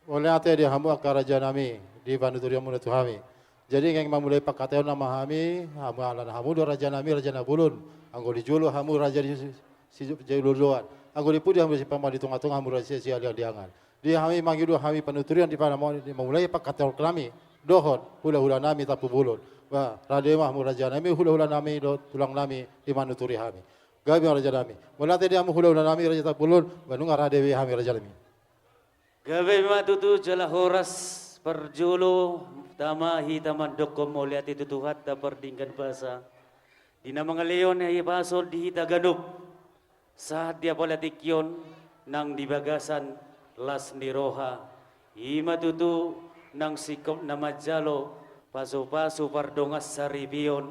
oleh ate dia hamu akar raja nami di panuturi hamu tu hami. Jadi yang memulai pakateo nama hami, hamu alan hamu do raja nami raja nabulun. Anggo di julu hamu raja di si juluan. Anggo di pudi hamu si pama di tengah-tengah hamu raja si aliang diangan. Dia hami mangidu hami panuturian di pana memulai pakateo kami dohon hula-hula nami tapu bulun. Wah, radema hamu raja nami hula-hula nami do tulang nami di manuturi hami. Gabi raja nami. Mulate dia hamu hula-hula nami raja tapu bulun, banunga radewi hami raja nami. Gabi matutu jala horas perjulu tamahi taman dokom moliat itu tuhat ta perdingkan basa. Dina mga leon ay pasol di hita ganup. Saat dia politikyon nang dibagasan las niroha. Ima tutu nang sikop na majalo paso-paso pardongas sa ribiyon.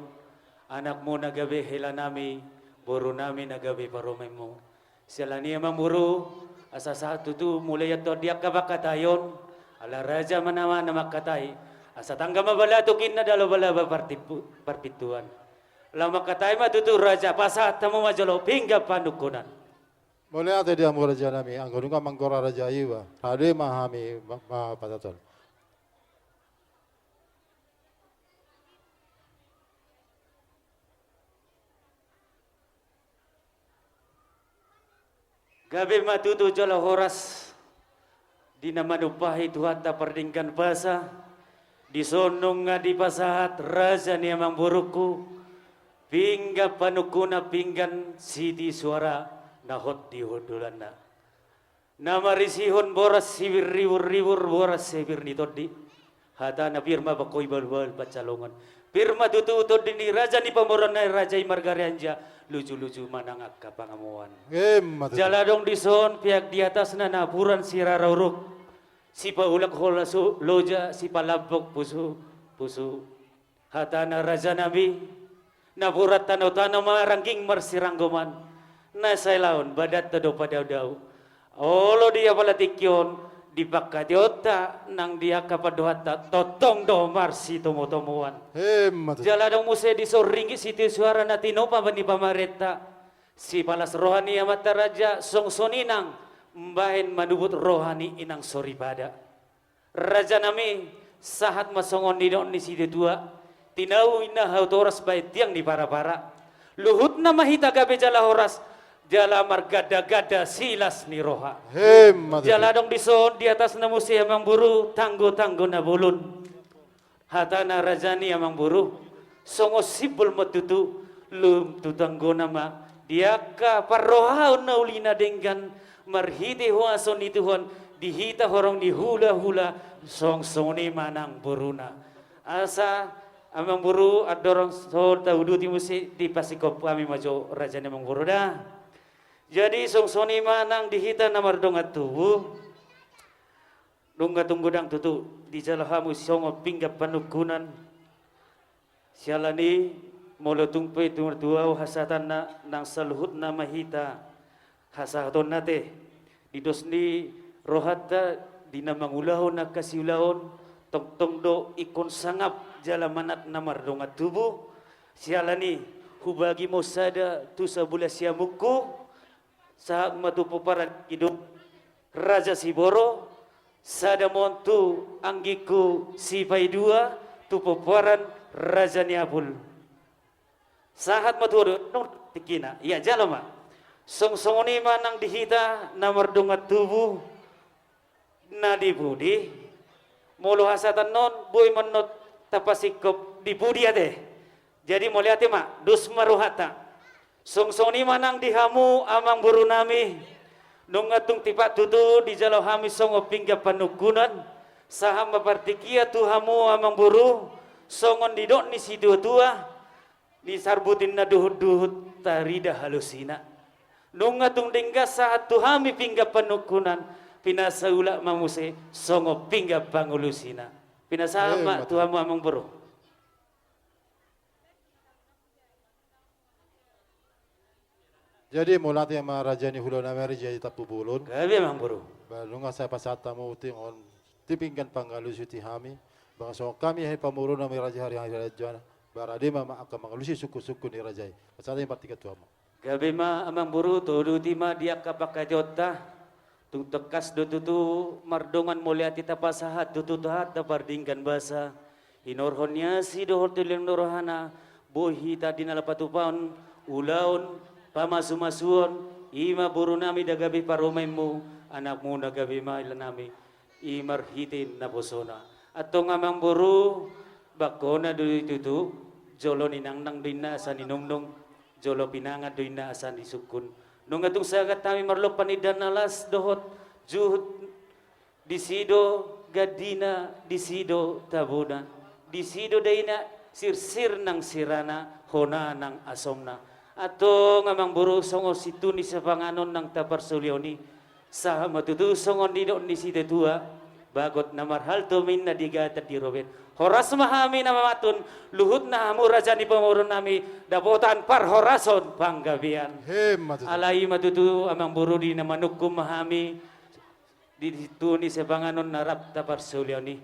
Anak mo nagabi hila nami, buru nami nagabi paromemo. Sila niya mamuru, asa satu tu mulai ato dia kabakatayon ala raja manawa na makatay asa tangga mabala to kinna dalo bala parpituan la makatay matutu raja pasat tamo majolo pingga panukunan Mulai ate dia mu raja nami anggo nunga manggora raja iwa hade mahami ma patatol. gabi matutu jala horas di nama nupahi Tuhan ta perdingkan basa di sonong nga di pasahat raja ni amang buruku pingga panukuna pinggan siti suara nahot di hodulana nama risihon boras sibir riwur boras sibir ni todi hata na firma bakoy balbal pacalongan firma tutu todi ni raja ni pamoran na raja imargarianja lucu-lucu manangak kapangamuan jaladong dison pihak di atas na naburan si rarauruk si paulak hola loja si palabok pusu hata na raja nabi naburat tanaw-tanaw marangking marsiranggoman na saylaon badat tado padaw-daw olo dia palatikyon di pakatiota nang dia kapadohata totong domar si tomo-tomuan jaladong muse di soringi siti suara na tinopa bani pamareta si palas rohani amat raja songsoninang mbahen manubut rohani inang soribada raja nami sahat masongon didon ni siti dua tinau ina hautoras baik tiang di para-para luhut na mahita gabe jala horas jala margada-gada silas ni roha jala dong dison di atas namu si amang buru tanggo-tanggo na bulun hatana rajani amang buru songo sibul matutu lum tutanggo nama dia ka parroha na ulina denggan marhiti hoa son ituhon dihita horong di hula-hula song-song ni manang buruna asa amang buru adorong sol taudu timusi di pasikop kami majo rajani amang buru dah jadi songsoni manang dihita namar dongat tubuh dongat tunggudang tutu di jalahamu songo pinggap panukunan sialani molo tungpe tumerdua hasatan na nang saluhut na mahita hasaton nate didosni rohata di namang ulahon na kasiulahon tong do ikon sangap jalamanat namar dongat tubuh sialani hubagi mosada tu sabula siamuku saat matupu para hidup Raja Siboro sada montu anggiku si paidua tupuparan Raja Niapul saat maturu tikina ya jalama songsongoni manang dihita namar dongat tubuh nadi budi mulu hasatan non boy menot tapasikop di budi ade jadi moliate mak dus maruhata songsoni manang dihamu amang buru nami nungatung tipak tutu di jalau hami songo pingga panukunan saham mapartikia tu hamu amang buru songon didok ni si tua disarbutin na duhut tarida halusina nungatung dingga saat tu hami pingga panukunan pinasaula mamuse songo pingga pangulusina pinasama tu hamu amang buru Jadi mulati ama raja ni hulo na meri jadi tapu bulun. Gabi mang buru. Balunga saya pasata mo uting on tipingkan pangalusi ti hami. Baka so kami hay pamuro na may raja hari raja. Barade mama akan mangalusi suku-suku ni raja. Pasata yang partiga tu amo. Gabi ma amang buru todo ti ma dia kapakajota tung tekas do tutu mardongan mulia tita pasahat do tutu hat da pardingkan basa hinorhonnya si dohor tuliang norohana bohi tadi nalapatupan ulaon pamasumasuon ima buru nami dagabi paromemu anakmu nagabi mailanami imar hitin na bosona atong amang buru bakona do tutu jolo ninang nang dina asan ninungnung jolo pinangat do ina asan disukun nung atong sagat kami marlo panidan nalas dohot juhud disido gadina disido tabuna disido daina sirsir nang sirana hona nang asomna atong amang buru songo situni sa panganon nang taparsulioni sa matutu songon dino ni sida tua bagot na marhal tumin na digata di robet horas mahami na mamatun luhut na hamu raja ni pamurun nami dabotan par horason panggabian alai matutu amang buru di na manukum mahami di situ ni sepanganon narap tapar sulioni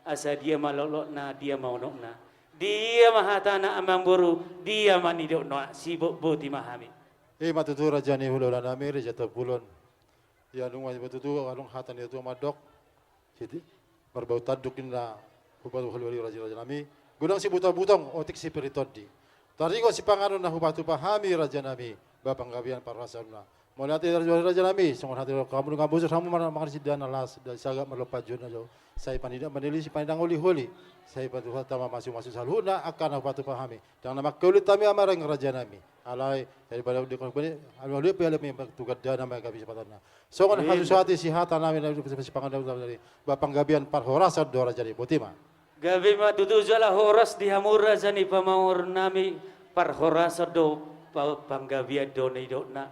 asa dia malolok na dia maunok na dia mahatana amang buru dia manidok na sibuk buti mahami matutu raja ni hulola nami raja tapulon ya nung matutu alung hatan itu madok jadi berbau taduk inna hubatu hulwali raja nami gudang si butong otik si peritodi taringo si panganon na hubatu pahami raja nami bapang gabian parasana mulai raja nami songon hati kamu dengan bosor kamu makan si dana las dan sagak merlepas juna jauh saya pandida menilai si pandang holi saya patu tama masuk salhuna akan hubatu pahami dan nama kulit kami amarang raja nami alai daripada di kini alai piala memang tugas dana mereka bisa patana songon hati suati si hata nami si panganon dari bapang gabian parhorasan do raja ni botima gabi matutu jala horas di hamur raja ni pamawur nami parhorasan do panggabian do ni do na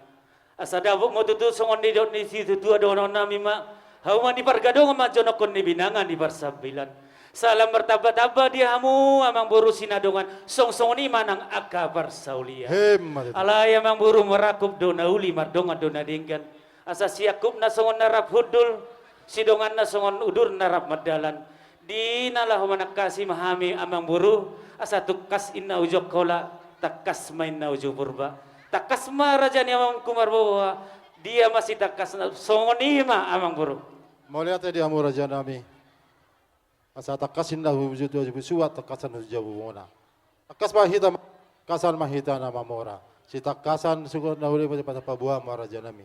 asada buk matutu songon ni do ni si tutua do nami ma hauma di pargadong ma jonokon ni binangan di parsabilan salam bertaba-taba dia hamu amang buru sinadongan song-song ni manang akka parsaulia alaya amang buru merakup do nauli mardongan do nadingkan asa siakup na songon narap hudul sidongan na songon udur narap madalan di nalah manakasi mahami amang buru asa tukas inna ujok kola takas main na ujo purba takas ma raja ni amang kumar bawa dia masih takas songon ima amang buru mauliat dia hamu raja nami asa takasin na wujud suat takasan jabu mona takas mahita kasan mahita na mamora si takasan sugot na huli pada pabuah maraja nami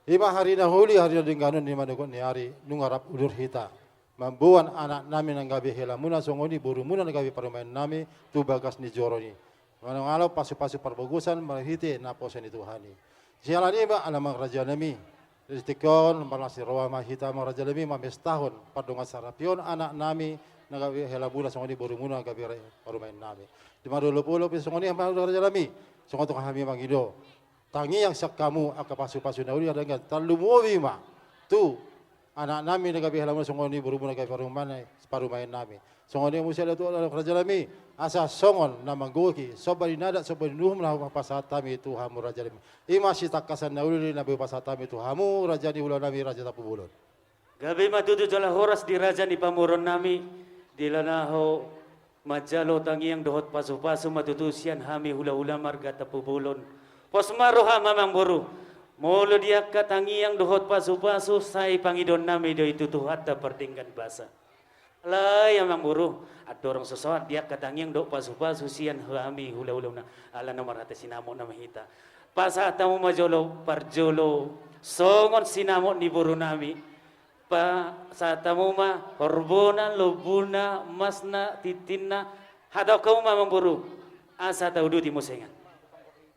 lima hari na huli hari dingganon ni manukon ni hari nungarap udur hita mambuan anak nami nang gabi hela muna songoni buru muna nang gabi parumain nami tu bagas ni joroni manungalo pasu-pasu parbagusan marhite na posen itu hani siala ni ba alamang raja nami Ristikon malasi rawa mahita maraja nami mames tahun padonga sarapion anak nami nang gabi hela muna songoni buru muna gabi parumain nami di madulupulo pi songoni raja nami songoto kami mangido tangi yang sak kamu aka pasu-pasu na uli adangan talumuwi ma tu anak nami nagabi halaman songoni buru-buru nagabi parumain nami songoni musya tu raja nami asa songon na manggoki sobari nada sobari nuhum na pasat tami tu hamu raja nami ima si takasan na uli nabi pasat tami tu hamu raja ni ulah nami raja tapu bulon gabi matutu jala horas di raja ni pamuron nami dilanaho majalo tangi yang dohot pasu-pasu matutu sian hami hula-hula marga tapu bulon posmaroha mamang buru molo dia katangi yang dohot pasu-pasu sai pangidon nami do itu tuhat da pertinggan basa lah yang mamburu ada orang sesuatu dia katangi yang dohot pasu-pasu sian hami hula-hula na ala nomor hati sinamo nama hita pasa tamu majolo parjolo songon sinamo ni buru nami pa sa tamu ma horbona lobuna masna titinna hadaw kau mamang buru asa taudu di musengan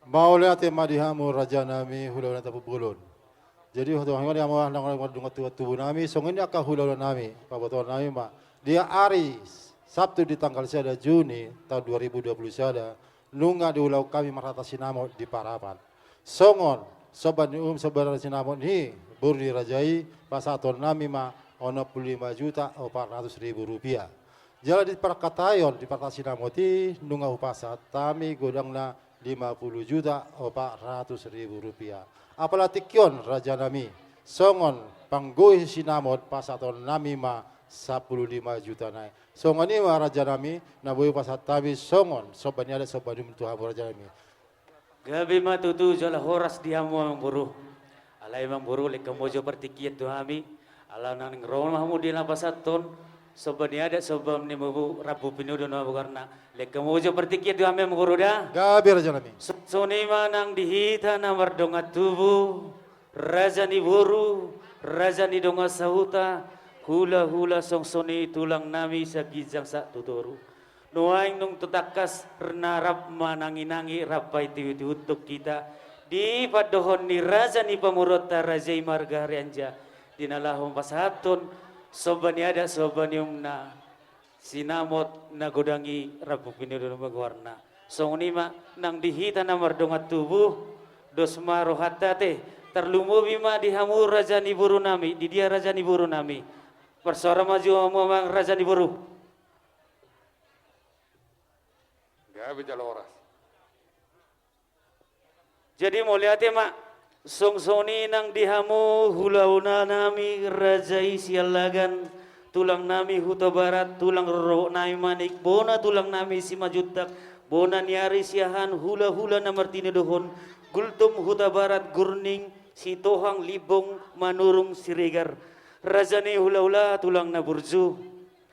mauliat madihamu raja nami hulaw na tapu bulon jadi waktu hangon yang mau nang dungat tubuh nami songin aka hulaw nami paboton nami ma dia hari Sabtu di tanggal 1 Juni tahun 2021 nunga di ulau kami marata sinamo di Parapan songon soban soban sinamo ni burdi rajai pasaton nami ma ono 25 juta 400.000 rupiah jalan di Perkatayon di Parta Sinamoti nunga upasat tami godang na 50 juta 400.000 rupiah. Apalagi kion raja nami songon panggoy sinamot pasaton nami ma 15 juta naik. Songon ini ma raja nami naboy pasat tami songon sobanya ada sobani mentuhamu raja nami. Gabi matutu jala horas diamu ang buru. Alay mang buru lek mojo pertikiat tu hami. Ala nang rumah mu di napasaton. Sobani ada sobam ni mabu rabu pinudo na bukarna. Lek mojo pertikiat tu hami menguru dah. Gabi Raja Nami. Soni manang dihita na mardonga tubuh. Raja ni buru. Raja ni donga sahuta. Hula-hula songsoni tulang nami sa gijang sa tutoru. Nuaing nung tutakas renarap manangi-nangi rapai tiwi untuk kita. Di padohon ni raja ni pamurota raja marga harianja. Dinalahong pasaton sobani ada sobani na sinamot na godangi rabu pinudo magwarna. Songonima nang dihita na mardonga tubuh dos marohatate terlumubi ma dihamu raja ni buru nami di dia raja ni buru nami. Persuara maju memang raja ni buru. Gabi jaloras. Jadi mulia tema songsoni nang dihamu hulauna nami rajai sialagan tulang nami huta barat tulang roro nami manik bona tulang nami si majutak bona niari siahan hula-hula na martini dohon gultum huta barat gurning si tohang libong manurung siregar rajani hula-hula tulang na burju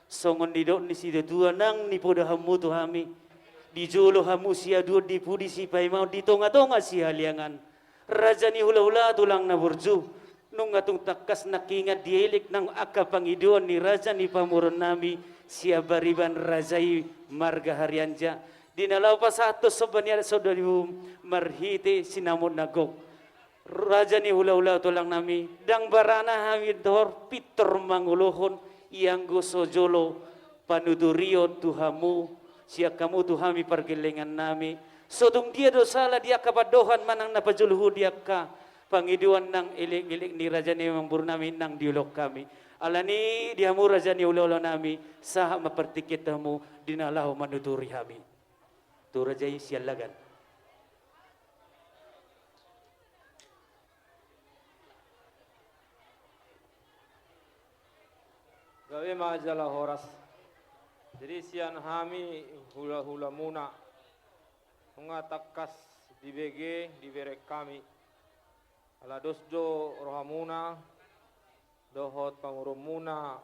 songon didok ni si dua nang ni podahamu tu hami di jolo hamu sia dua di pudi si pai mau di tonga-tonga si haliangan raja ni hula-hula tulang na burju nung atung takas nakingat dielik nang aka pangiduan ni raja ni pamuron nami sia bariban rajai marga harianja dinalau pasato sobanya saudari marhite sinamon nagok raja ni hula-hula tulang nami dang barana hamid dor pitor mangulohon ianggo sojolo panudurio tuhamu sia kamu tuhami pergelengan nami sodung dia dosala dia kapadohan manang napajuluhu dia ka pangiduan nang ilik-ilik ni raja ni mambur nami nang diulok kami alani dihamu raja ni ulo nami sah mapertikit tamu dinalahu manuturi kami tu rajai sialagan gawe majalah horas. Jadi sian hami hula-hula muna mengatakas di BG di berek kami ala dosdo rohamuna dohot pangurumuna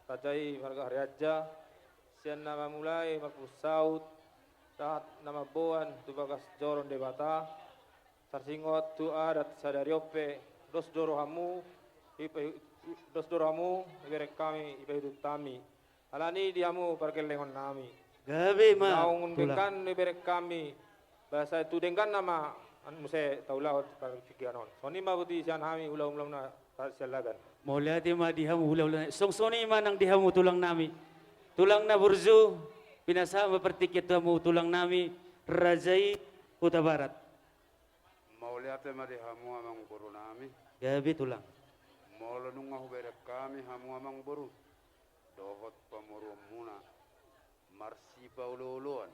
tajai marga hariaja sian nama mulai marpusaut tahat nama boan tu bagas joron debata sarsingot tu adat sadariope dosdo rohamu dosdo rohamu berek kami ipa hidup kami alani diamu perkelengon nami. gabe ma Naungun dengkan ni berek kami. Bahasa itu dengkan nama muse taulah par fikianon. Soni ma buti sian hami ulam-ulam na sialagan. mulia tema dihamu hula-hula songsoni manang dihamu tulang nami tulang na burju pinasa mapertikit tamu tulang nami rajai huta barat Mauliate ma di hamu amang buru nami. gabe tulang Maulo nunga huberek kami hamu amang buru. Dohot pamurum muna. Marsi pauluuluan.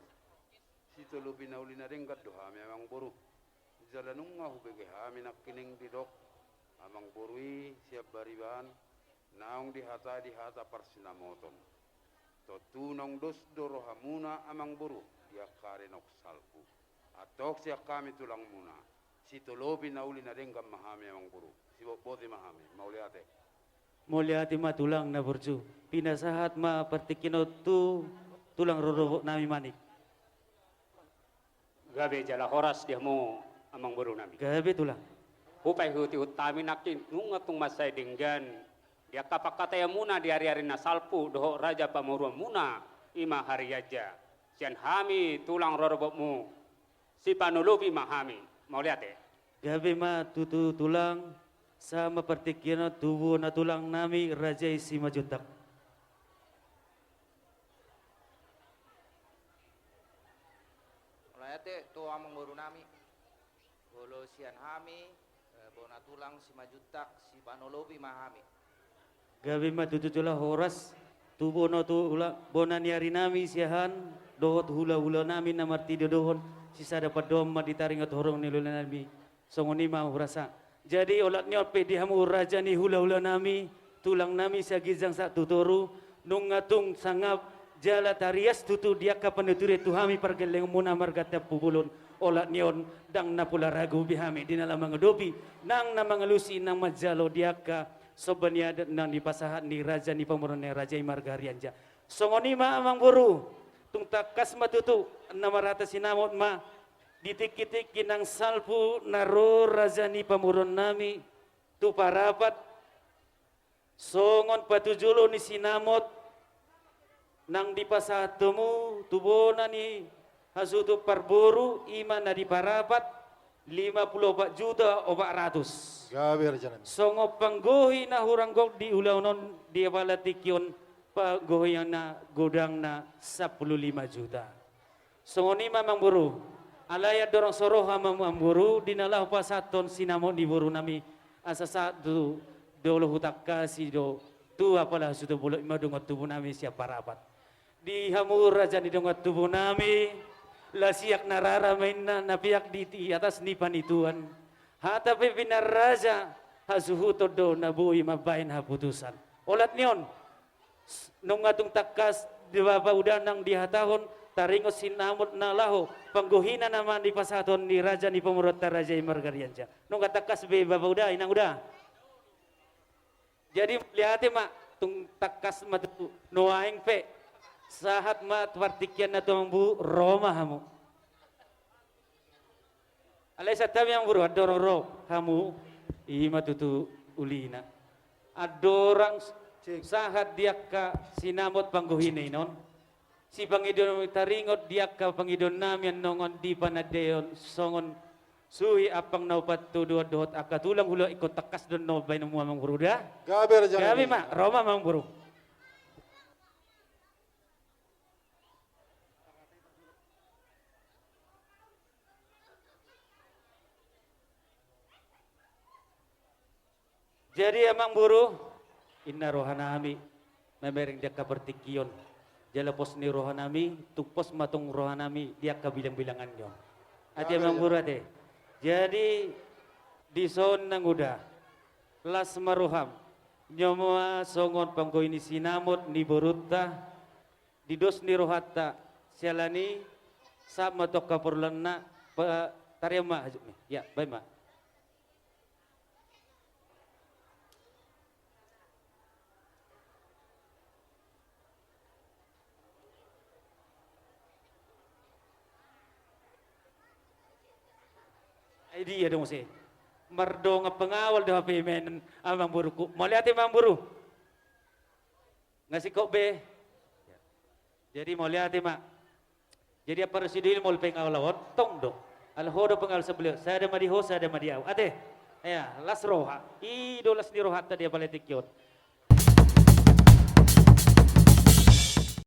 Sito lupi na uli na ringkat do hami amang buru. Jalanunga hubege hami nakining didok. Amang burui siap bariban. Naong dihata parsinamoton. Totunong dos doro hamuna amang buru. Dia karenok salpu. Atok siya kami tulang muna. Sito lupi na uli na ringkat mahami amang buru. Sibok bote mahami. Mauliate. mulia tema tulang na burju pinasahat ma pertikino tu tulang roro nami manik Gabe jala horas dia mo amang buru nami. gabe tulang Hupay huti utami nakin nungatung masay dinggan. Dia kapakataya muna di hari-hari na salpu doho raja pamuruan muna ima hariaja. Sian hami tulang rorobok mu. Si panulubi mahami. Mau lihat ya? gabe ma tutu tulang sama pertikino tubuh na tulang nami rajai si majutak Layate tu amang baru nami. Bolo sian hami, bona tulang si majutak si panolobi mahami. gabe ma tutu tulang horas tubuh no tulang bona niari nami siahan dohot hula-hula nami na marti dohon sisa dapat doma ditaringat horong nilula nami songoni ma hurasa jadi olat nyope dihamu raja ni hula-hula nami tulang nami sa gizang sa tutoru nung ngatung sangap jala tarias tutu dia kapan tuture tuhami pergeleng muna margata pubulon olat nion dang na pula ragu bihami di dalam mengedopi nang na mengelusi nang majalo diaka sobania nang di pasahat ni raja ni pemurun ni raja Margarianja songoni ma amang buru tung takas matutu nama rata sinamot ma ditik-tik kinang salpu naro raja ni pemurun nami tu parapat songon patujulo ni sinamot nang di pasatemu tubona ni hasutu parburu iman na di parapat 54 juta 400 Gabi raja nami. songo panggohi na huranggok di ulaunon di balatikion panggohi yang na godang na 15 juta songo ni mamang buru alaya dorong soroha mamang buru dinalah pasaton sinamon di buru nami asa satu dolo hutak kasih do tu apalah sudah boleh madungot tubuh nami siapa rapat di hamur raja di dongot tubuh nami la siak narara main na piak di atas nipan ituan hata pipinar raja hasuhu todo nabui mabain haputusan olat nion nung atung takas di baba udah nang di hatahon taringos sinamut na laho pangguhina naman di pasaton ni raja ni pemurota raja Margarianja nung katakas be baba udah inang udah jadi lihat mak tung takas matu noaing pe sahat mat partikian na tumbu Roma hamu. Alay sa tabi ang buru adororo hamu ima tutu ulina. Adorang sahat diak ka sinamot pangguhinay non. Si Pangidon taringot diak ka Pangidon namin nongon di panadeon songon suhi apang naupat tu dua dot akatulang hula ikut takas don no bay no mamang buru dah. Gabi raja Gabi nami. mak Roma mamang buru. Jadi amang buru inna rohanami memering dia kapertikion jala pos ni rohanami tupos matong rohanami dia kabilang-bilangan nyo ati amang buru ate jadi di son nang udah las maruham nyomoa songon pangko ini sinamot ni boruta di dos ni rohata sialani sa matok kapurlanna tariama ya baik mak dia dong sih mardo nga pengawal dah payment amang buru ku maliati amang buru ngasih kok be jadi maliati mak jadi apa residil mol pengawal lawat tong dong al hodo pengal sebelum saya ada madiho saya ada madiau ate ya las roha idolas di roha tadi apa letik yot